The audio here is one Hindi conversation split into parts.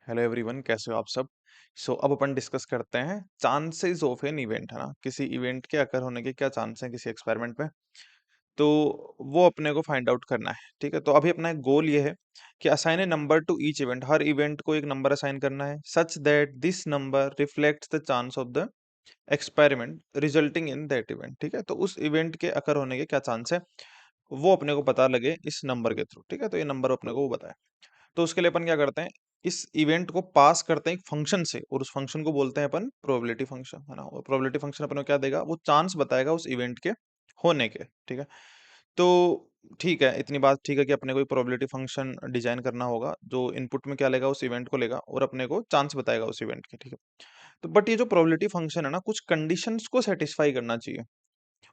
हेलो एवरीवन, कैसे हो आप सब। अब अपन डिस्कस करते हैं चांसेस ऑफ एन इवेंट, है ना। किसी इवेंट के अकर होने के क्या चांस हैं किसी एक्सपेरिमेंट में। तो वो अपने को फाइंड आउट करना है। ठीक है, तो अभी अपना एक गोल ये है कि असाइन ए नंबर टू ईच इवेंट। हर इवेंट को एक नंबर असाइन करना है such that this number reflects the chance of the experiment resulting in that event. ठीक है, तो उस इवेंट के अकर होने के क्या चांस है वो अपने को पता लगे इस नंबर के थ्रू। ठीक है, तो ये नंबर अपने को वो बताए। तो उसके लिए अपन क्या करते हैं, इस इवेंट को पास करते हैं एक फंक्शन से, और उस फंक्शन को बोलते हैं अपन प्रोबेबिलिटी फंक्शन, है ना। और प्रोबेबिलिटी फंक्शन अपन को क्या देगा, वो चांस बताएगा उस इवेंट के होने के। ठीक है, तो ठीक है, इतनी बात ठीक है कि अपने को एक प्रोबेबिलिटी फंक्शन डिजाइन करना होगा जो इनपुट में क्या लेगा, उस इवेंट को लेगा और अपने को चांस बताएगा उस इवेंट के। ठीक है, तो बट ये जो प्रोबेबिलिटी फंक्शन है ना, कुछ कंडीशंस को सेटिस्फाई करना चाहिए।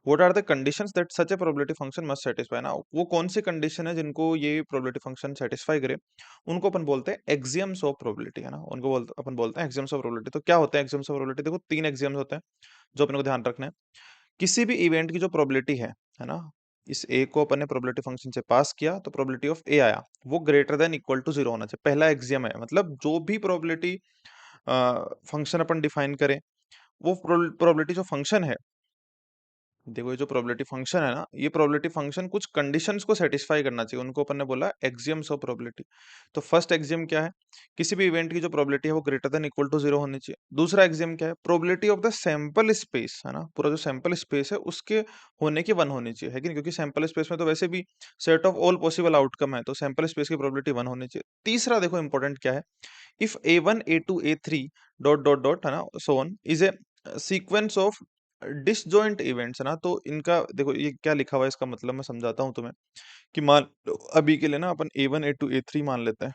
What are the conditions that such a probability function must satisfy. ना वो कौन सी कंडीशन है जिनको ये प्रोबेबिलिटी फंक्शन सेटिस्फाई करे, उनको अपन बोलते हैं एक्सियम्स ऑफ प्रोबेबिलिटी, है ना। उनको अपन बोलते हैं एक्सियम्स ऑफ प्रोबेबिलिटी। तो क्या होते हैं एक्सियम्स ऑफ प्रोबेबिलिटी? देखो, तीन एक्सियम्स होते हैं जो अपने को ध्यान रखना है। किसी भी इवेंट की जो प्रोबेबिलिटी है ना, इस ए को अपन ने प्रोबेबिलिटी फंक्शन से पास किया तो प्रोबेबिलिटी ऑफ ए आया, वो greater than equal to zero होना चाहिए। पहला एक्सियम है, मतलब जो भी प्रोबेबिलिटी फंक्शन अपन डिफाइन करें, वो प्रोबेबिलिटी जो फंक्शन है, देखो ये जो प्रोबेबिलिटी फंक्शन है ना, ये प्रोबेबिलिटी फंक्शन कुछ कंडीशंस को सेटिस्फाई करना चाहिए, उनको अपन ने बोला एक्सियम्स ऑफ प्रोबेबिलिटी। तो फर्स्ट एक्सियम क्या है, किसी भी इवेंट की जो प्रोबेबिलिटी है वो greater than equal to zero होनी चाहिए। दूसरा एक्सियम क्या है, probability of the sample space, है ना, पूरा जो सैंपल स्पेस है उसके होने की वन होनी चाहिए, है कि नहीं, क्योंकि सैंपल स्पेस में तो वैसे भी set of all possible outcome है, तो सैंपल स्पेस की प्रोबेबिलिटी वन होनी चाहिए। तीसरा देखो इंपॉर्टेंट क्या है, if A1 A2 A3 dot dot dot, है ना, so on is a sequence of disjoint events, है ना। तो इनका देखो ये क्या लिखा हुआ है, इसका मतलब मैं समझाता हूँ तुम्हें। कि मान लो अभी के लिए ना अपन A1 A2 A3 मान लेते हैं।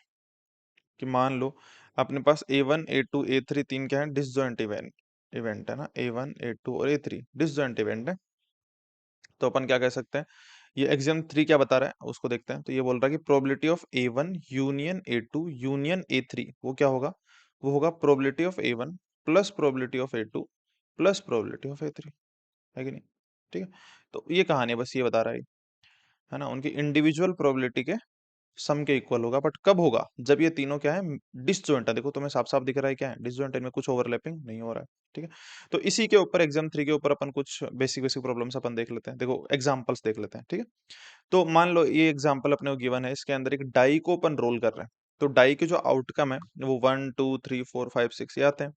कि मान लो अपने पास A1 A2 A3 तीन क्या है, डिसजॉइंट इवेंट इवेंट है ना। A1 A2 और A3 डिसजॉइंट इवेंट है। तो अपन क्या कह सकते हैं, ये एग्जाम 3 क्या बता रहा है उसको देखते हैं। तो ये बोल रहा है कि probability of A1 union A2 union A3 वो क्या होगा, वो होगा probability of A1 plus probability of A2 plus probability of A3, है कि नहीं। ठीक है, तो ये कहानी है, बस ये बता रहा है ना, उनकी इंडिविजुअल प्रोबेबिलिटी के सम के इक्वल होगा। बट कब होगा, जब ये तीनों क्या है, डिसजॉइंट है। देखो तुम्हें साफ साफ दिख रहा है क्या है, डिसजॉइंट, इनमें कुछ ओवरलैपिंग नहीं हो रहा है। ठीक है, तो इसी के ऊपर एग्जाम 3 के ऊपर अपन कुछ बेसिक बेसिक प्रॉब्लम्स अपन देख लेते हैं। देखो एग्जांपल्स देख लेते हैं। ठीक है, तो मान लो ये एग्जांपल अपने को गिवन है, इसके अंदर एक डाई को अपन रोल कर रहे हैं। तो डाई के जो आउटकम है वो 1 2 3 4 5 6 ये आते हैं।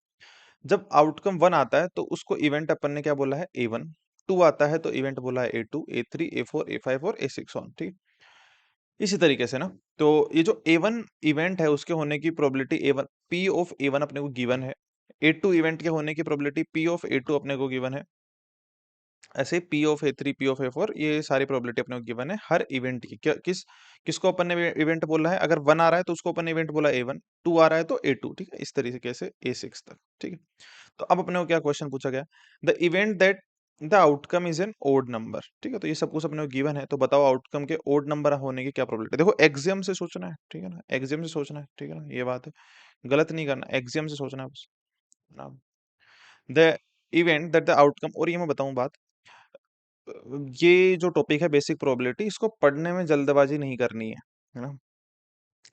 जब आउटकम 1 आता है तो उसको इवेंट अपन ने क्या बोला है, A1। 2 आता है तो इवेंट बोला है A2 A3 A4 A5 और A6 ऑन। ठीक, इसी तरीके से ना। तो ये जो A1 इवेंट है उसके होने की probability A1 P of A1 अपने को गिवन है। A2 इवेंट के होने की प्रोबेबिलिटी P ऑफ A2 अपने को गिवन है। ऐसे P of A3 P of A4 ये सारी प्रोबेबिलिटी अपने को गिवन है हर इवेंट की। क्या किसको अपन ने इवेंट बोला है, अगर 1 आ रहा है तो उसको अपन ने इवेंट बोला A1, 2 आ रहा है तो A2। ठीक है, इस तरीके से A6 तक। ठीक है, तो अब अपने को क्या क्वेश्चन पूछा गया, the event that the outcome is an odd number. ठीक है, तो ये सब कुछ अपने को गिवन है, तो बताओ आउटकम के ओड नंबर होने की क्या प्रोबेबिलिटी। देखो एक्सियम से सोचना है, ठीक है ना, एक्सियम से सोचना है, ठीक है ना, ये बात है, गलत नहीं करना, एक्सियम से सोचना है बस ना। The event that the outcome, और ये मैं बताऊं बात, ये जो टॉपिक है बेसिक प्रोबेबिलिटी, इसको पढ़ने में जल्दबाजी नहीं करनी है ना।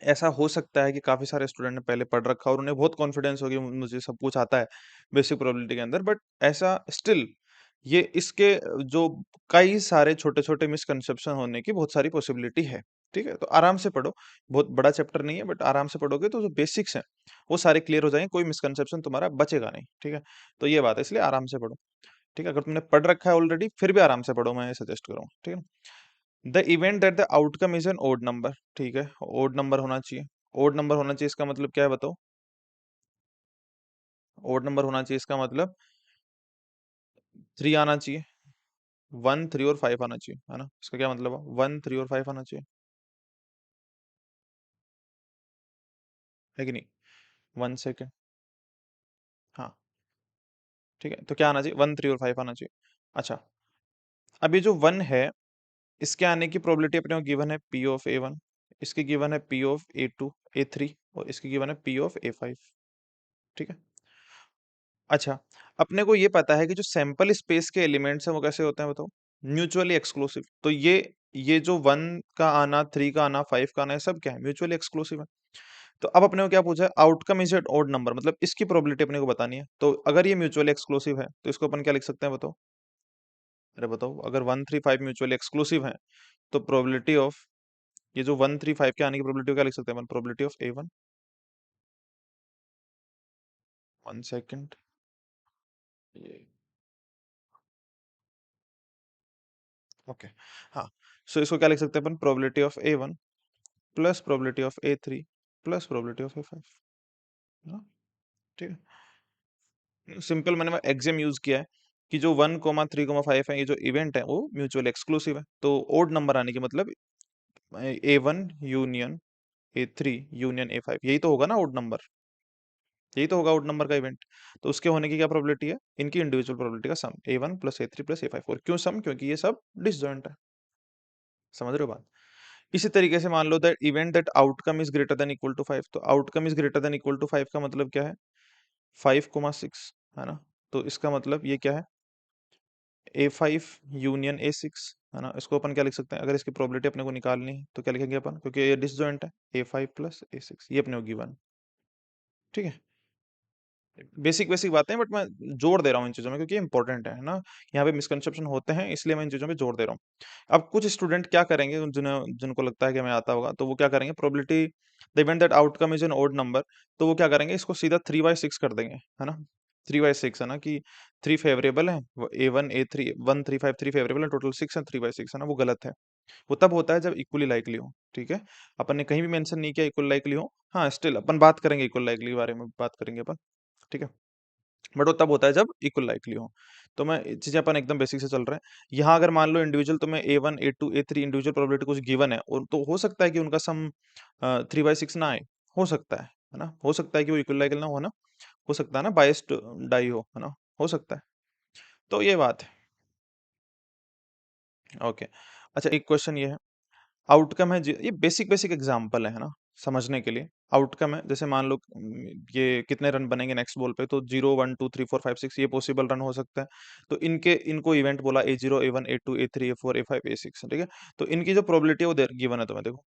ऐसा हो सकता है कि काफी सारे स्टूडेंट ने पहले पढ़ रखा और उन्हें बहुत कॉन्फिडेंस हो गया, मुझे सब कुछ आता है बेसिक प्रोबेबिलिटी के अंदर, बट ऐसा स्टिल ये इसके जो कई सारे छोटे छोटे मिसकंसेप्शन होने की बहुत सारी पॉसिबिलिटी है। ठीक है, तो आराम से पढ़ो, बहुत बड़ा चैप्टर नहीं है, बट आराम से पढ़ोगे तो जो बेसिक्स हैं वो सारे क्लियर हो जाएंगे, कोई मिसकंसेप्शन तुम्हारा बचेगा नहीं। ठीक है, तो ये बात है, इसलिए आराम से पढ़ो। ठीक है, अगर तुमने पढ़ रखा है ऑलरेडी फिर भी आराम से पढ़ो, मैं सजेस्ट करूंगा। ठीक है, the event that the outcome is an odd number. ठीक है, ओड नंबर होना चाहिए। ओड नंबर होना चाहिए इसका मतलब क्या है बताओ, ओड नंबर होना चाहिए इसका मतलब 3 आना चाहिए, 1 3 और 5 आना चाहिए, है ना। इसका क्या मतलब है, 1 3 और 5 आना चाहिए, है कि नहीं। 1 सेकेंड, हाँ, ठीक है, तो क्या आना चाहिए, 1 3 और 5 आना चाहिए। अच्छा, अब ये जो 1 है इसके आने की प्रोबेबिलिटी अपने को गिवन है P ऑफ A1, इसकी गिवन है P ऑफ A2 A3 और इसकी गिवन है P ऑफ A5। ठीक है, अच्छा, अपने को ये पता है कि जो सैंपल स्पेस के एलिमेंट्स हैं वो कैसे होते हैं बताओ, म्यूचुअली एक्सक्लूसिव। तो ये जो 1 का आना, 3 का आना, 5 का आना, ये सब क्या है, म्यूचुअली एक्सक्लूसिव है। तो अब अपने को क्या पूछा है, outcome is at odd number, मतलब इसकी प्रोबेबिलिटी अपने को बतानी है। तो अगर ये म्यूचुअली एक्सक्लूसिव है तो इसको अपन क्या लिख सकते हैं बताओ? अरे बताओ, अगर 1 3 5 म्यूचुअली एक्सक्लूसिव है तो प्रोबेबिलिटी ऑफ, ये जो 1 3 5 के आने की प्रोबेबिलिटी क्या लिख सकते हैं अपन? प्रोबेबिलिटी ऑफ A1, 1 सेकेंड, ये ओके, हाँ। सो इसको क्या लिख सकते हैं अपन? Probability of A1 plus probability of A3 plus probability of A5, है ना? ठीक है, सिंपल मैंने एक्सियम यूज किया है कि जो 1 3 5 है, ये जो इवेंट है वो म्यूचुअल एक्सक्लूसिव है, तो ओड नंबर आने की मतलब A1 union A3 union A5, यही तो होगा ना ओड नंबर, यही तो होगा ओड नंबर का इवेंट। तो उसके होने की क्या प्रोबेबिलिटी है? इनकी इंडिविजुअल प्रोबेबिलिटी का सम, A1 plus A3 plus A5। और क्यों सम? क्योंकि ये सब डिसजॉइंट है। समझ रहे हो बात? इसी तरीके से मान लो that event that outcome is greater than equal to 5, तो outcome is greater than equal to 5 का मतलब क्या है? 5 6, है ना? तो इसका मतलब ये क्या है? A5 यूनियन A6, है ना? इसको अपन क्या लिख सकते हैं? अगर इसकी प्रोबेबिलिटी अपने को निकालनी है तो क्या लिखेंगे अपन? क्योंकि ये डिसजॉइंट है, A5 प्लस A6, ये अपने को गिवन। ठीक है, बेसिक बेसिक बातें, बट मैं जोड़ दे रहा हूँ इन चीजों में क्योंकि इंपॉर्टेंट है ना? यहाँ पे मिसकंसेप्शन होते हैं, इसलिए मैं इन चीजों पे जोड़ दे रहा हूँ। अब कुछ स्टूडेंट क्या करेंगे, जिन्हें जिनको लगता है कि हमें आता होगा, तो वो क्या करेंगे? Probability the event that outcome is an odd number, तो वो क्या करेंगे? इसको सीधा 3/6 कर देंगे, है ना? 3/6, है ना? कि 3 फेवरेबल है, A1 A3 1 3 5 3 फेवरेबल है, टोटल 6 है, 3/6, है ना? वो गलत है। वो तब होता है जब इक्वली लाइकली हो। ठीक है, अपन ने कहीं भी मेंशन नहीं किया इक्वल लाइकली हो। हाँ, स्टिल अपन बात करेंगे, इक्वल लाइकली के बारे में बात करेंगे अपन। ठीक है, बट वो तब होता है जब इक्वल लाइकली हो। तो मैं चीजें अपन एकदम बेसिक से चल रहे हैं। यहाँ अगर मान लो इंडिविजुअल तुम्हें A1 A2 A3 individual probability कुछ गिवन है, और तो हो सकता है कि उनका सम 3/6 ना आए, हो सकता है ना? हो सकता है कि वो इक्वल लाइकल ना हो ना, हो सकता है ना, बाइस्ड डाई हो, है ना? हो सकता है। तो ये बात है। ओके, अच्छा एक क्वेश्चन ये है, आउटकम है ये बेसिक बेसिक एग्जांपल है ना, समझने के लिए। आउटकम है, जैसे मान लो ये कितने रन बनेंगे नेक्स्ट बॉल पे, तो 0 1 2 3 4 5 6 ये पॉसिबल रन हो सकता है। तो इनको इवेंट बोला A0 A1 A2 A3 A4 A5 A6, ठीक है? तो इनकी जो प्रोबेबिलिटी है वो गिवन है तुम्हें, देखो।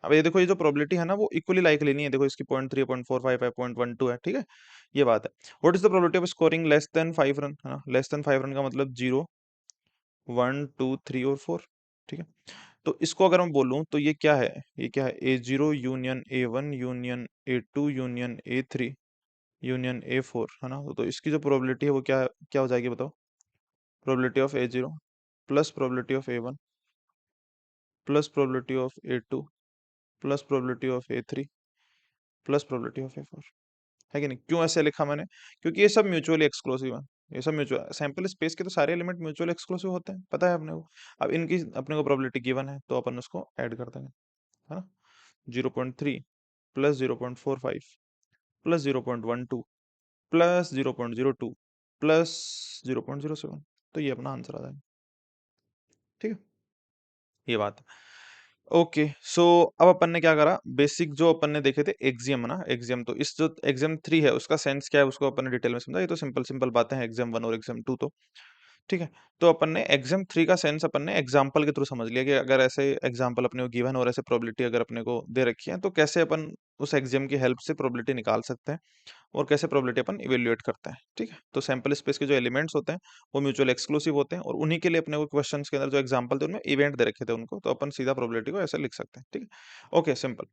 अब ये देखो, ये जो प्रोबेबिलिटी है ना वो इक्वली लाइकली नहीं है, देखो इसकी 0.3 0.45 है, 0.12 है, ठीक है? ये बात है। What is the probability of scoring less than 5 run, है ना? लेस देन 5 रन का मतलब 0 1 2 3 और 4, ठीक है? तो इसको अगर मैं बोलूं तो ये क्या है? ये क्या है? A0 union A1 union A2 union A3 union A4, है ना? तो इसकी जो प्रोबेबिलिटी है वो क्या क्या हो जाएगी बताओ? Probability of A0 plus probability of A1 plus probability of A2 plus probability of A3 plus probability of A4, है कि नहीं? क्यों ऐसे लिखा मैंने? क्योंकि ये सब म्यूचुअली एक्सक्लूसिव है। ये सब म्यूचुअल सैंपल स्पेस के तो सारे एलिमेंट म्यूचुअल एक्सक्लूसिव होते हैं, पता है अपने को। अब इनकी अपने को प्रोबेबिलिटी गिवन है तो अपन उसको ऐड कर देंगे, है ना? 0.3 प्लस 0.45 प्लस 0.12 प्लस 0.02 प्लस 0.07, तो ये अपना आंसर आ जाएगा। ठीक है, ये बात है। ओके, सो अब अपन ने क्या करा? बेसिक जो अपन ने देखे थे एक्सियम, है ना? एक्सियम, तो इस जो एक्सियम 3 है उसका सेंस क्या है उसको अपन ने डिटेल में समझा। ये तो सिंपल सिंपल बातें हैं, एक्सियम 1 और एक्सियम 2 तो। ठीक है, तो अपन ने एग्जाम 3 का सेंस अपन ने एग्जाम्पल के थ्रू समझ लिया कि अगर ऐसे एग्जाम्पल अपने को गिवन और ऐसे प्रोबेबिलिटी अगर अपने को दे रखी है तो कैसे अपन उस एग्जाम की हेल्प से प्रोबेबिलिटी निकाल सकते हैं और कैसे प्रोबेबिलिटी अपन इवेल्युएट करते हैं। ठीक है, तो सैंपल स्पेस के जो एलिमेंट्स होते हैं वो म्यूचुअल एक्सक्लूसिव होते हैं, और उन्हीं के लिए अपने को क्वेश्चंस के अंदर जो एग्जाम्पल थे उनमें इवेंट दे रखे थे उनको, तो अपन सीधा प्रोबेबिलिटी को ऐसे लिख सकते हैं। ठीक है, ओके, सिंपल।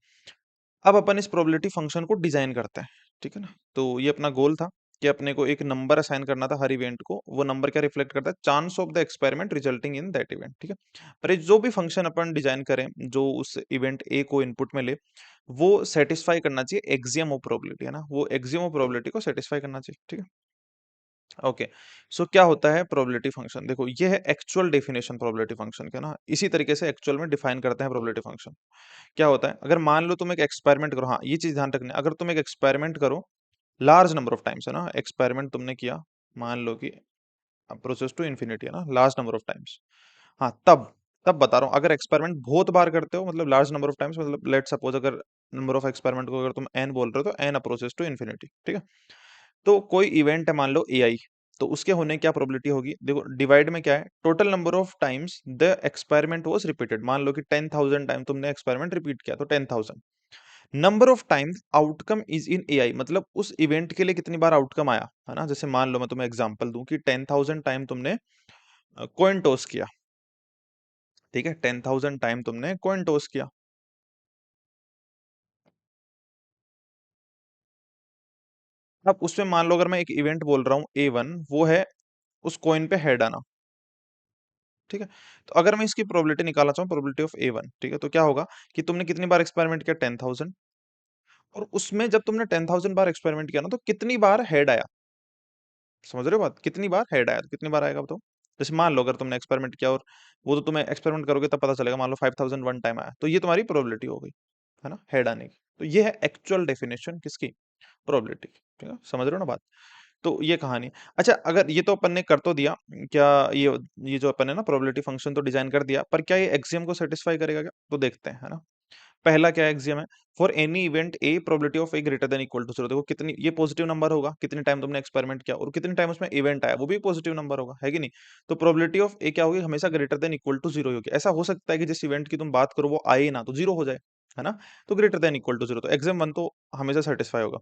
अब अपन इस प्रोबेबिलिटी फंक्शन को डिजाइन करते हैं। ठीक है ना? तो ये अपना गोल था कि अपने को एक नंबर असाइन करना था हर इवेंट को। वो नंबर क्या रिफ्लेक्ट करता है? Chance of the experiment resulting in that event. ठीक है, पर ये जो भी फंक्शन अपन डिजाइन करें जो उस इवेंट ए को इनपुट में ले, वो सेटिस्फाई करना चाहिए एक्सियम ऑफ प्रोबेबिलिटी, है ना? वो एक्सियम ऑफ प्रोबेबिलिटी को सेटिस्फाई करना चाहिए। ठीक है, ओके। सो क्या होता है प्रोबेबिलिटी फंक्शन? देखो, ये है एक्चुअल डेफिनेशन प्रोबेबिलिटी फंक्शन का ना, इसी तरीके से एक्चुअल में डिफाइन करते हैं प्रोबेबिलिटी फंक्शन। क्या होता है? अगर मान लो तुम एक एक्सपेरिमेंट करो, हाँ ये चीज ध्यान रखना है, अगर तुम एक एक्सपेरिमेंट करो लार्ज नंबर ऑफ टाइम्स, है ना? एक्सपेरिमेंट तुमने किया, मान लो कि प्रोसेस टू इन्फिनिटी, है ना? लार्ज नंबर ऑफ टाइम्स, हाँ तब बता रहा हूँ, अगर एक्सपेरिमेंट बहुत बार करते हो, मतलब लार्ज नंबर ऑफ टाइम्स, मतलब लेट सपोज अगर नंबर ऑफ एक्सपेरिमेंट को अगर तुम एन बोल रहे हो तो एन अप्रोचेस टू इन्फिनिटी। ठीक है, तो कोई इवेंट है मान लो AI, तो उसके होने की क्या प्रोबेबिलिटी होगी? देखो, डिवाइड में क्या है? Total number of times the experiment was repeated. मान लो कि 10,000 टाइम तुमने एक्सपेरिमेंट रिपीट किया तो 10,000। Number of times outcome is in AI, मतलब उस इवेंट के लिए कितनी बार आउटकम आया, है ना? जैसे मान लो मैं तुम्हें एग्जांपल दूं कि 10,000 टाइम तुमने कॉइन टॉस किया, ठीक है? 10,000 टाइम तुमने कॉइन टॉस किया। अब उसमें मान लो अगर मैं एक इवेंट बोल रहा हूँ A1, वो है उस कॉइन पे हेड आना, ठीक है? तो अगर मैं इसकी प्रोबेबिलिटी निकालना चाहूँ, प्रोबेबिलिटी ऑफ A1, ठीक है? तो क्या होगा कि तुमने कितनी बार एक्सपेरिमेंट किया? 10,000। और उसमें जब तुमने 10,000 बार एक्सपेरिमेंट किया ना, तो कितनी बार हेड आया? समझ रहे हो बात? कितनी बार हेड आया? तो कितनी बार आएगा बताओ? जैसे मान लो अगर तुमने एक्सपेरिमेंट किया और वो तो तुम्हें एक्सपेरिमेंट करोगे तब पता चलेगा, मान लो 5,001 टाइम आया, तो ये तुम्हारी प्रोबेबिलिटी हो गई, है ना? हेड आने की। तो ये है एक्चुअल डेफिनेशन किसकी? प्रोबेबिलिटी की, ठीक है? समझ रहे हो ना बात? तो ये कहानी। अच्छा, अगर ये तो अपन ने कर तो दिया, क्या ये जो अपन ने ना प्रोबेबिलिटी फंक्शन तो डिजाइन कर दिया, पर क्या ये एक्सियम को सेटिस्फाई करेगा क्या? तो देखते हैं, है ना? पहला क्या एक्सियम है? For any event A probability of A greater than equal to 0। देखो कितनी ये पॉजिटिव नंबर होगा, कितने टाइम तुमने एक्सपेरिमेंट किया और कितने टाइम उसमें इवेंट आया, वो भी पॉजिटिव नंबर होगा, है कि नहीं? तो प्रोबेबिलिटी ऑफ ए क्या होगी? हमेशा ग्रेटर देन इक्वल टू 0 होगी। ऐसा हो सकता है कि जिस इवेंट की तुम बात करो वो आए ही ना, तो 0 हो जाए, है ना? तो ग्रेटर देन इक्वल टू 0, तो एक्सियम 1 तो हमेशा सेटिस्फाई होगा।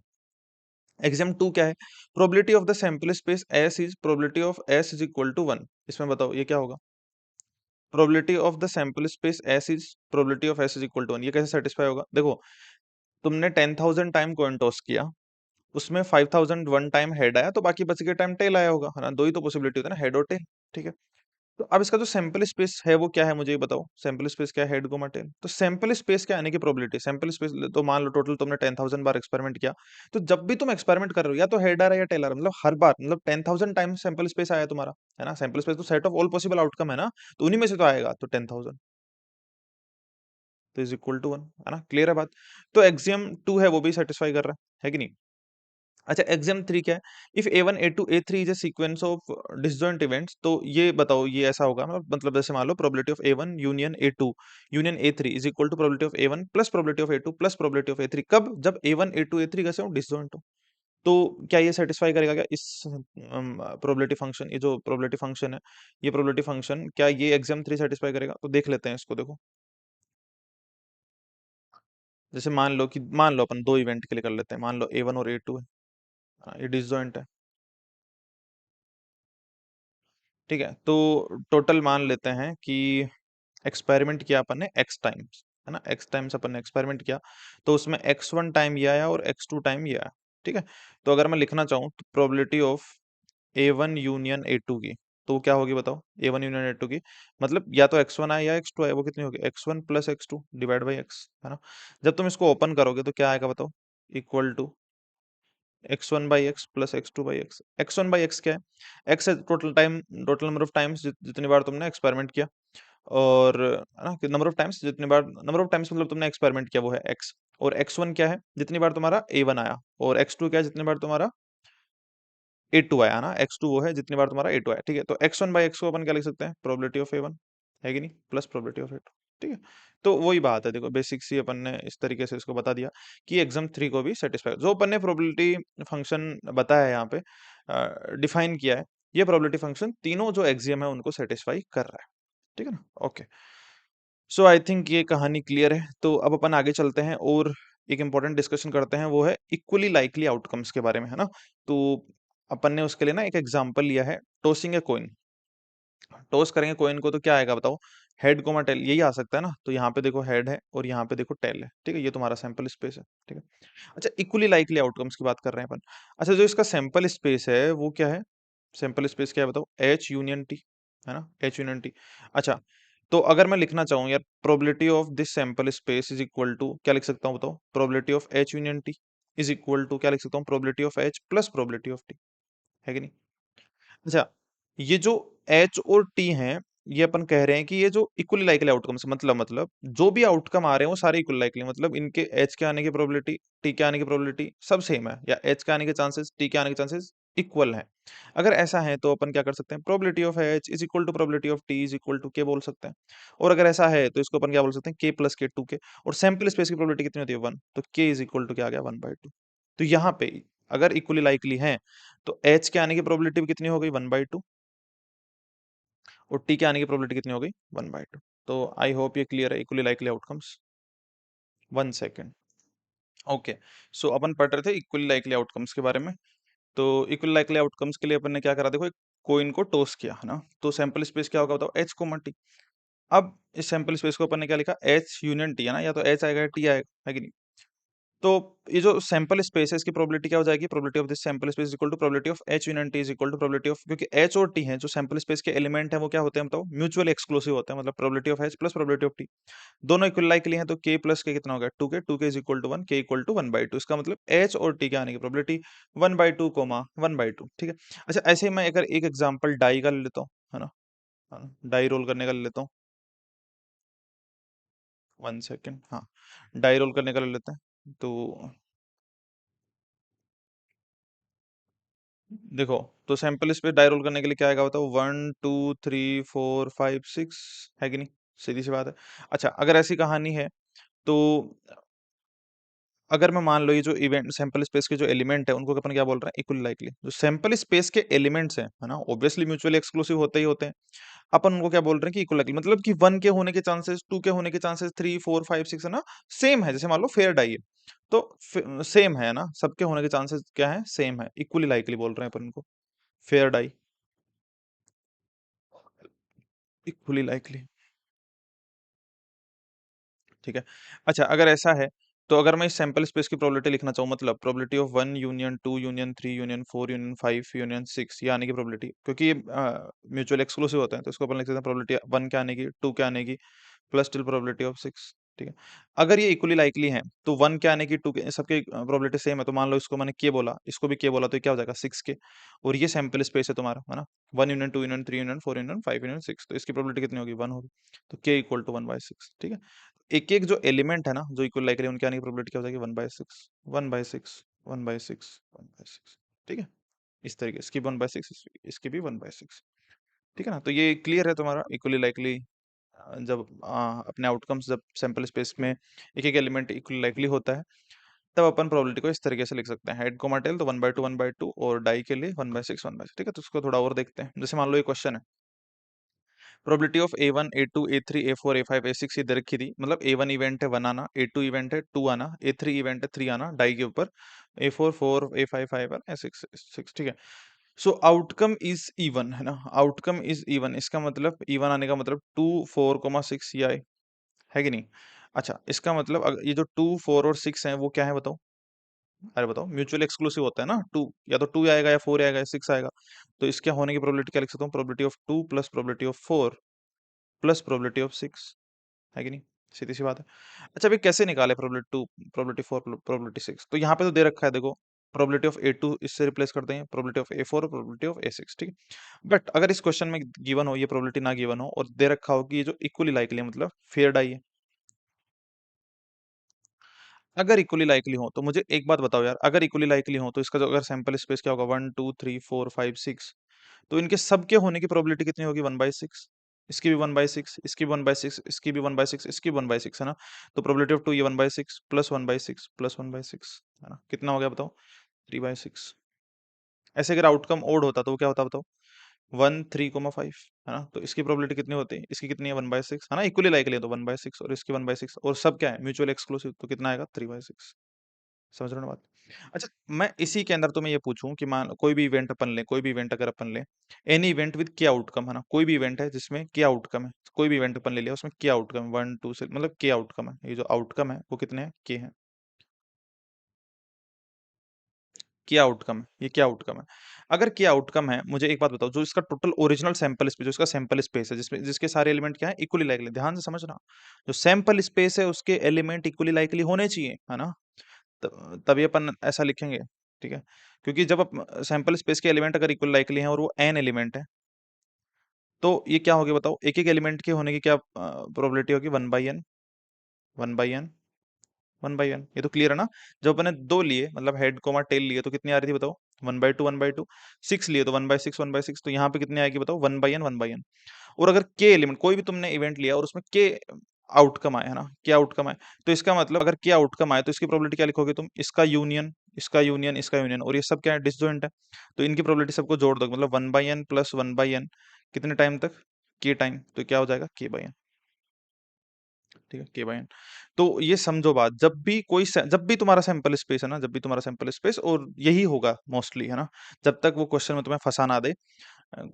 एक्सियम 2 क्या है? Probability of the sample space S is probability of S is equal to 1। इसमें बताओ ये क्या होगा? Probability of the sample space S is probability of S is equal to 1। ये कैसे सेटिस्फाई होगा? देखो, तुमने 10,000 टाइम कॉइन टॉस किया, उसमें 5,001 टाइम हेड आया, तो बाकी बचे के टाइम टेल आया होगा, है ना? 2 ही तो पॉसिबिलिटी होती है ना, हेड और टेल, ठीक है? तो अब इसका जो सैंपल स्पेस है वो क्या है, मुझे ये बताओ। सैंपल स्पेस क्या है? Head comma tail. तो सैंपल स्पेस क्या आने की प्रोबेबिलिटी? सैंपल स्पेस तो मान लो टोटल तुमने 10,000 बार एक्सपेरिमेंट किया, तो जब भी तुम एक्सपेरिमेंट कर रहे हो या तो हेड आ रहा है या टेल आ रहा है, मतलब हर बार, मतलब 10,000 टाइम सैंपल स्पेस आया तुम्हारा, है ना? सैंपल स्पेस तो set of all possible outcome है ना, तो उन्हीं में से तो आएगा, तो 10,000 तो इज इक्वल टू 1, है ना? क्लियर है बात? तो एक्सियम 2 है वो भी सेटिस्फाई कर रहा है कि नहीं? अच्छा, एक्सियम 3 क्या है? If A1 A2 A3 is a sequence of disjoint events, तो ये बताओ ये ऐसा होगा, मतलब जैसे मान लो probability of A1 union A2 union A3 is equal to probability of A1 plus probability of A2 plus probability of A3, कब? जब A1 A2 A3 कैसे हो? डिसजॉइंट हो। तो क्या ये सेटिस्फाई करेगा क्या इस प्रोबेबिलिटी फंक्शन, ये जो प्रोबेबिलिटी फंक्शन है, ये प्रोबेबिलिटी फंक्शन क्या ये एक्सियम 3 सेटिस्फाई करेगा? तो देख लेते हैं इसको, देखो। जैसे मान लो अपन दो इवेंट के लिए कर लेते हैं, मान लो A1 और A2 है, ये डिसजॉइंट है, ठीक है? तो टोटल मान लेते हैं कि एक्सपेरिमेंट किया अपन ने एक्स टाइम्स, है ना? एक्स टाइम्स अपन ने एक्सपेरिमेंट किया, तो उसमें x1 टाइम ये आया और x2 टाइम ये आया, ठीक है? तो अगर मैं लिखना चाहूँ तो probability of A1 union A2 की, तो क्या होगी बताओ? A1 यूनियन A2 की मतलब या तो x1 आया या x2 आया, वो कितनी होगी? x1 plus x2 divide by x, है ना? जब तुम इसको ओपन करोगे तो क्या आएगा बताओ? Equal to x1 by x plus x2 by x. x1 by x क्या है? x है total time, total number of times जितनी बार तुमने एक्सपेरिमेंट किया, और है ना? नंबर ऑफ टाइम्स जितनी बार, नंबर ऑफ टाइम्स मतलब तुमने एक्सपेरिमेंट किया वो है x। और x1 क्या है? जितनी बार तुम्हारा A1 आया, और x2 क्या है? जितनी बार तुम्हारा A2 आया, है ना? x2 वो है जितनी बार तुम्हारा A2 आया, ठीक है? तो x1 बाई x को अपन क्या लिख सकते हैं? प्रोबेबिलिटी ऑफ A1, है कि नहीं? प्लस प्रोबेबिलिटी ऑफ A2, ठीक है? तो वही बात है, देखो बेसिक सी अपन ने इस तरीके से इसको बता दिया कि एग्जाम 3 को भी सेटिस्फाई, जो अपन ने प्रोबेबिलिटी फंक्शन बताया है यहाँ पे, डिफाइन किया है, ये प्रोबेबिलिटी फंक्शन तीनों जो एक्सियम है उनको सेटिस्फाई कर रहा है, ठीक है ना? ओके। सो आई थिंक ये कहानी क्लियर है, तो अब अपन आगे चलते हैं और एक इंपॉर्टेंट डिस्कशन करते हैं, वो है इक्वली लाइकली आउटकम्स के बारे में, है ना? तो अपन ने उसके लिए ना एक एग्जांपल लिया है, टॉसिंग ए कॉइन। टॉस करेंगे कॉइन को तो क्या आएगा बताओ? हेड कोमा टेल, यही आ सकता है ना? तो यहाँ पे देखो हेड है और यहाँ पे देखो टेल है, ठीक है? ये तुम्हारा सैंपल स्पेस है, ठीक है? अच्छा, इक्वली लाइकली आउटकम्स की बात कर रहे हैं अपन। अच्छा, जो इसका सैंपल स्पेस है वो क्या है? सैंपल स्पेस क्या है बताओ? एच यूनियन टी, है ना? H union T. अच्छा, तो अगर मैं लिखना चाहूँ यार, probability of this sample space is equal to, क्या लिख सकता हूँ बताओ? Probability of H union T is equal to, क्या लिख सकता हूँ? Probability of H plus probability of T, है कि नहीं? अच्छा, ये जो एच और टी हैं, ये अपन कह रहे हैं कि ये जो इक्वली लाइकली आउटकम्स, मतलब जो भी आउटकम आ रहे हैं वो सारे इक्वली लाइकली, मतलब इनके एच के आने की प्रोबेबिलिटी, टी के आने की प्रोबेबिलिटी सब सेम है, या एच के आने के चांसेस, टी के आने के चांसेस इक्वल है। अगर ऐसा है तो अपन क्या कर सकते हैं? Probability of H is equal to probability of T is equal to k बोल सकते हैं। और अगर ऐसा है तो इसको अपन क्या बोल सकते हैं? के प्लस के, टू के। और सैंपल स्पेस की प्रोबेबिलिटी कितनी होती है? 1, तो के इज इक्वल टू क्या आ गया? 1/2। तो यहाँ पे अगर इक्वली लाइकली है तो एच के आने की प्रोबेबिलिटी भी कितनी हो गई? 1/2। और टी के आने की प्रोबेबिलिटी कितनी हो गई? 1/2। तो आई होप ये क्लियर है, equally likely outcomes. 1 second. Okay, so अपन पढ़ रहे थे इक्वली लाइकली आउटकम्स के बारे में। तो इक्वली लाइकली आउटकम्स के लिए अपन ने क्या करा, देखो एक कॉइन को टॉस किया है ना, तो सैंपल स्पेस क्या होगा बताओ, एच कोमा टी। अब इस सैंपल स्पेस को अपन ने क्या लिखा, एच यूनियन टी है ना, या तो एच आएगा या टी आएगा, है कि नहीं। तो ये जो सैंपल स्पेस है इसकी प्रोबेबिलिटी क्या हो जाएगी, probability of this sample space equal to probability of H union T is equal to probability of, क्योंकि एच और टी है जो सैंपल स्पेस के एलिमेंट है वो क्या होते हैं बताओ, म्यूचुअली एक्सक्लूसिव होते हैं, मतलब probability of H plus probability of T दोनों इक्वल लाइकली हैं, तो के प्लस के कितना हो गया, two k is equal to one, k equal to one by two, इसका मतलब एच और टी के आने की probability one by two comma one by two, ठीक है। अच्छा ऐसे ही मैं अगर एक एग्जांपल डाई का ले लेता हूँ, है ना, डाई रोल करने का ले लेता हूँ, वन सेकेंड, हाँ, डाई रोल करने का ले लेते हैं। तो देखो, तो सैंपल स्पेस डाई रोल करने के लिए क्या आएगा बताओ, one two three four five six, है कि नहीं, सीधी सी बात है। अच्छा अगर ऐसी कहानी है, तो अगर मैं मान लो ये जो इवेंट सैंपल स्पेस के जो एलिमेंट है उनको अपन क्या बोल रहे हैं, इक्वली लाइकली, जो सैंपल स्पेस के एलिमेंट्स हैं, है ना, ऑब्वियसली म्यूचुअली एक्सक्लूसिव होते ही होते हैं, अपन उनको क्या बोल रहे हैं कि इक्वल लाइकली, मतलब कि वन के होने के चांसेस, टू के होने के chances, three four five six है ना, सेम है, जैसे मान लो फेयर डाई है, तो सेम है ना, सबके होने के चांसेस क्या है, सेम है, इक्वली लाइकली बोल रहे हैं अपन उनको, फेयर डाई, इक्वली लाइकली, ठीक है। अच्छा अगर ऐसा है, तो अगर मैं इस सैंपल स्पेस की प्रोबेबिलिटी लिखना चाहूँ, मतलब probability of one union two union three union four union five union six, ये आने की प्रोबेबिलिटी, क्योंकि ये म्यूचुअल एक्सक्लूसिव होते हैं, तो इसको अपन लिख सकते हैं प्रोबेबिलिटी वन के आने की, टू के आने की, plus till probability of six, ठीक है। अगर ये इक्वली लाइकली है, तो वन के आने की, टू के, सबके प्रोबेबिलिटी सेम है, तो मान लो इसको मैंने के बोला, इसको भी के बोला, तो ये क्या हो जाएगा, सिक्स के, और ये सैंपल स्पेस है तुम्हारा, है ना, one union two union three union four union five union six, तो इसकी प्रोबेबिलिटी कितनी होगी, वन होगी, तो k equal to one by six, ठीक है। एक एक जो एलिमेंट है ना जो इक्वल लाइकली, उनके आने की प्रोबेबिलिटी क्या हो जाएगी, one by six, one by six, one by six, one by six, ठीक है। इस तरीके इसकी वन बाई सिक्स, इसकी भी वन बाई सिक्स, ठीक है ना। तो ये क्लियर है तुम्हारा इक्वली लाइकली, जब अपने आउटकम्स जब सैंपल स्पेस में एक एक एलिमेंट इक्वली लाइकली होता है, तब अपन प्रोबेबिलिटी को इस तरीके से लिख सकते हैं, हेड कोमा टेल, तो वन बाई टू, और डाई के लिए वन बाई सिक्स, ठीक है। तो उसको थोड़ा और देखते हैं, जैसे मान लो ये क्वेश्चन है, probability of A one A two A three A four A five A six, ये दे रखी थी, मतलब ए वन इवेंट है वन आना, ए टू इवेंट है टू आना, ए थ्री इवेंट है थ्री आना डाई के ऊपर, A four four, A five five, A six six, ठीक है। सो आउटकम इज इवन, है ना, आउटकम इज इवन, इसका मतलब इवन आने का मतलब टू फोर कोमा सिक्स ये आए, है कि नहीं। अच्छा इसका मतलब ये जो टू फोर और सिक्स है वो क्या है बताओ, अरे बताओ, म्यूचुअली एक्सक्लूसिव होता है ना, टू या तो टू आएगा या फोर आएगा या सिक्स आएगा, तो इसके होने की प्रोबेबिलिटी क्या लिख सकता हूँ, probability of two plus probability of four plus probability of six, है कि नहीं, सीधी सी बात है। अच्छा अभी कैसे निकाले probability two, probability four, probability six, तो यहाँ पे तो दे रखा है देखो, प्रोबेबिलिटी ऑफ ए टू इससे रिप्लेस करते हैं, प्रोबेबिलिटी ऑफ ए फोर और प्रोबेबिलिटी ऑफ ए सिक्स, ठीक है। बट अगर इस क्वेश्चन में गिवन हो ये प्रोबेबिलिटी ना गिवन हो और दे रखा हो कि ये जो इक्वली लाइकली है, मतलब फेयर डाई है, अगर इक्वली लाइकली हो तो मुझे एक बात बताओ यार, अगर इक्वली लाइकली हो तो इसका जो अगर सैंपल स्पेस क्या होगा, one two three four five six, तो इनके सबके होने की प्रोबेबिलिटी कितनी होगी, वन बाई सिक्स, इसकी भी वन बाई सिक्स, इसकी वन बाई सिक्स, इसकी भी वन बाई सिक्स, इसकी वन बाई सिक्स, है ना। तो प्रोबेबिलिटी ऑफ टू ये one by six plus one by six plus one by six, है ना, कितना हो गया बताओ, थ्री बाई सिक्स। ऐसे अगर आउटकम ओड होता तो वो क्या होता बताओ, वन थ्री कोमा फाइव, है ना, तो इसकी प्रोबेबिलिटी कितनी होती है, इसकी कितनी है, वन बाई सिक्स, है ना, इक्वली लाइकली है तो वन बाई सिक्स, और इसकी वन बाई सिक्स, और सब क्या है म्यूचुअल एक्सक्लूसिव, तो कितना आएगा, थ्री बाई सिक्स। समझ रहे हो ना बात। अच्छा मैं इसी के अंदर तुम्हें ये पूछूं कि मान कोई भी इवेंट अपन ले, कोई भी इवेंट अगर अपन ले, एनी इवेंट विद क्या आउटकम, है ना, कोई भी इवेंट है जिसमें क्या आउटकम है, कोई भी इवेंट अपन ले लिया उसमें क्या आउटकम है, वन टू से मतलब क्या आउटकम है, ये जो आउटकम है वो कितने हैं, के हैं, क्या आउटकम है, ये क्या आउटकम है। अगर क्या आउटकम है, मुझे एक बात बताओ, जो इसका टोटल ओरिजिनल सैंपल स्पेस, जो इसका सैंपल स्पेस है जिसमें जिसके सारे एलिमेंट क्या है, इक्वली लाइकली, ध्यान से समझना, जो सैंपल स्पेस है उसके एलिमेंट इक्वली लाइकली होने चाहिए, है ना, तभी अपन ऐसा लिखेंगे, ठीक है। क्योंकि जब सैंपल स्पेस के एलिमेंट अगर इक्वल लाइकली हैं और वो एन एलिमेंट है, तो ये क्या होगी बताओ, एक एक एलिमेंट के होने की क्या प्रोबेबिलिटी होगी, one by n, one by n, one by n, ये तो क्लियर है ना। जब अपने दो लिए मतलब हेड कोमा टेल लिए तो कितनी आ रही थी बताओ, one by two, one by two, six लिए तो one by six, one by six, तो यहाँ पे कितनी आएगी बताओ, one by n, one by n. और अगर के एलिमेंट कोई भी तुमने इवेंट लिया और उसमें के आउटकम आए, है ना, क्या आउटकम आए, तो इसका मतलब अगर क्या आउटकम आए तो इसकी प्रोबेबिलिटी क्या लिखोगे तुम, इसका यूनियन, इसका यूनियन, इसका यूनियन, और ये सब क्या है, डिसजॉइंट है, तो इनकी प्रोबेबिलिटी सबको जोड़ दो, मतलब one by n plus one by n, कितने टाइम तक, के टाइम, तो क्या हो जाएगा, के बाई एन, ठीक है, k by n। तो ये समझो बात, जब भी तुम्हारा सैंपल स्पेस है ना, जब भी तुम्हारा सैंपल स्पेस, और यही होगा मोस्टली, है ना, जब तक वो क्वेश्चन में तुम्हें फंसा ना दे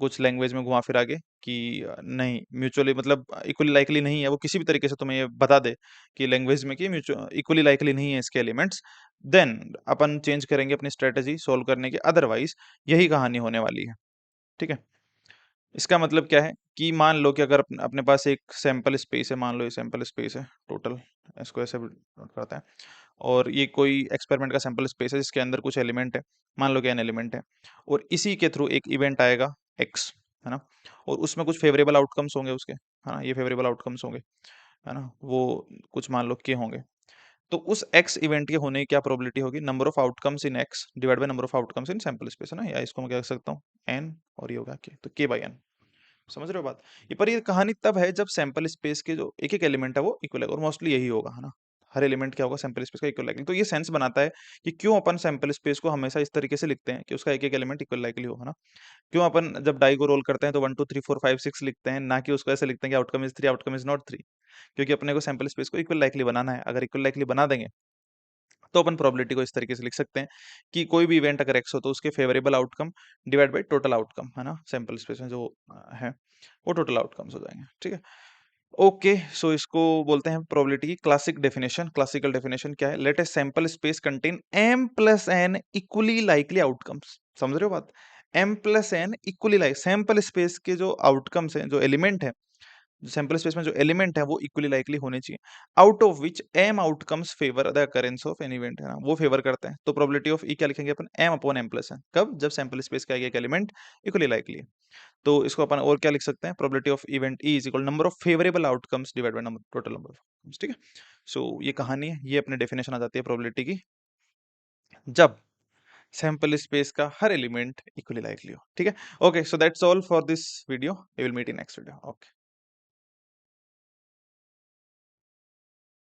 कुछ लैंग्वेज में घुमा फिरा के कि नहीं म्यूचुअली मतलब इक्वली लाइकली नहीं है, वो किसी भी तरीके से तुम्हें ये बता दे कि लैंग्वेज में कि म्यूचुअल इक्वली लाइकली नहीं है इसके एलिमेंट्स, देन अपन चेंज करेंगे अपनी स्ट्रेटजी सॉल्व करने की, अदरवाइज यही कहानी होने वाली है। ठीक है, इसका मतलब क्या है कि मान लो कि अगर अपने पास एक सैंपल स्पेस है, मान लो ये सैंपल स्पेस है टोटल, इसको ऐसे नोट करते हैं, और ये कोई एक्सपेरिमेंट का सैंपल स्पेस है जिसके अंदर कुछ एलिमेंट है, मान लो कि n एलिमेंट है, और इसी के थ्रू एक इवेंट आएगा x, है ना, और उसमें कुछ फेवरेबल आउटकम्स होंगे उसके, है ना, ये फेवरेबल आउटकम्स होंगे, है ना, वो कुछ मान लो के होंगे। तो उस x इवेंट के होने की क्या प्रोबेबिलिटी होगी, number of outcomes in x divide by number of outcomes in sample space, है ना, या इसको मैं क्या कह सकता हूँ n, और ये होगा k, तो k by n। समझ रहे हो बात? ये पर ये कहानी तब है जब सैंपल स्पेस के जो एक-एक एलिमेंट है वो इक्वल है, और मोस्टली यही होगा, है ना? हर एलिमेंट क्या होगा, सैंपल स्पेस का इक्वल लाइकली। तो ये सेंस बनाता है कि क्यों अपन सैंपल स्पेस को हमेशा इस तरीके से लिखते हैं कि उसका एक-एक एलिमेंट इक्वल लाइकली हो, है ना? क्यों अपन जब डाई को रोल करते हैं तो 1 2 3 4 5 6 लिखते हैं, ना कि उसको ऐसे लिखते हैं कि outcome is 3 outcome is not 3, क्योंकि अपने को सैंपल स्पेस को इक्वल लाइकली बनाना है। अगर इक्वल लाइकली बना देंगे तो अपन प्रोबेबिलिटी को इस तरीके से लिख सकते हैं कि कोई भी इवेंट अगर x हो तो उसके favourable outcome divide by total outcome, है ना, सैंपल स्पेस में जो है वो टोटल आउटकम्स हो जाएंगे। ठीक है, ओके, सो इसको बोलते हैं प्रोबेबिलिटी की क्लासिक डेफिनेशन। क्लासिकल डेफिनेशन क्या है, let a sample space contain m plus n equally likely outcomes. समझ रहे हो बात, m plus n equally like, sample space के जो आउटकम्स हैं, जो एलिमेंट है, सैंपल स्पेस में जो एलिमेंट है वो इक्वली लाइकली होने चाहिए, out of which m outcomes favour the occurrence of an event, है ना, वो फेवर करते हैं। तो प्रोबेबिलिटी ऑफ ई क्या लिखेंगे अपन, M upon M plus N, कब, जब सैंपल स्पेस का एक एलिमेंट इक्वली लाइकली है। तो इसको अपन और क्या लिख सकते हैं, probability of event E is equal number of favourable outcomes divide by number total number of outcomes. ठीक है, सो ये कहानी है, ये अपने डेफिनेशन आ जाती है प्रोबेबिलिटी की, जब सैंपल स्पेस का हर एलिमेंट इक्वली लाइकली हो। ठीक है, okay, so that's all for this video, we will meet in next video. Okay.